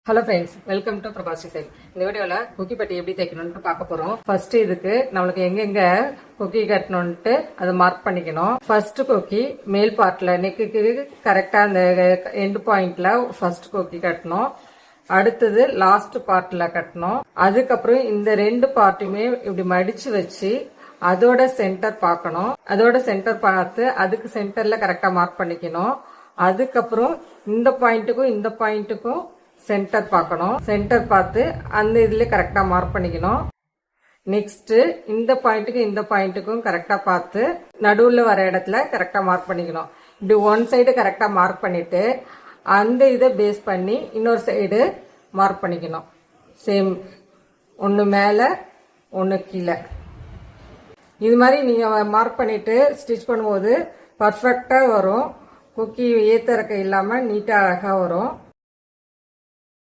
Hello friends, welcome to Prabhas design. இந்த வீடியோவில் cookie பட்டி எப்படி தைக்கணும்னு பார்க்க போகிறோம். ஃபர்ஸ்ட் இதுக்கு நம்மளுக்கு எங்கெங்க குக்கி கட்டணும்ட்டு அதை மார்க் பண்ணிக்கணும். ஃபர்ஸ்ட் குக்கி மேல் பார்ட்டில் நெக்குக்கு கரெக்டாக அந்த எண்டு பாயிண்ட்ல ஃபர்ஸ்ட் குக்கி கட்டணும். அடுத்தது லாஸ்ட் பார்ட்டில் கட்டணும். அதுக்கப்புறம் இந்த ரெண்டு பார்ட்டுமே இப்படி மடிச்சு வச்சு அதோட சென்டர் பார்க்கணும். அதோட சென்டர் பார்த்து அதுக்கு சென்டர்ல கரெக்டாக மார்க் பண்ணிக்கணும். அதுக்கப்புறம் இந்த பாயிண்ட்டுக்கும் இந்த பாயிண்ட்டுக்கும் சென்டர் பார்க்கணும். சென்டர் பார்த்து அந்த இதுல கரெக்டா மார்க் பண்ணிக்கணும். நெக்ஸ்ட் இந்த பாயிண்ட்டுக்கும் இந்த பாயிண்ட்டுக்கும் கரெக்டா பார்த்து நடுவுல வர இடத்துல கரெக்டா மார்க் பண்ணிக்கணும். இப்படி ஒன் சைடு கரெக்டா மார்க் பண்ணிட்டு அந்த இதை பேஸ் பண்ணி இன்னொரு சைடு மார்க் பண்ணிக்கணும். சேம் ஒன்னு மேல ஒன்னு கீழே. இது மாதிரி நீங்க மார்க் பண்ணிட்டு ஸ்டிச் பண்ணும்போது பர்ஃபெக்டா வரும். குக்கி ஏத்தறக்க இல்லாம நீட்டா அழகா வரும்.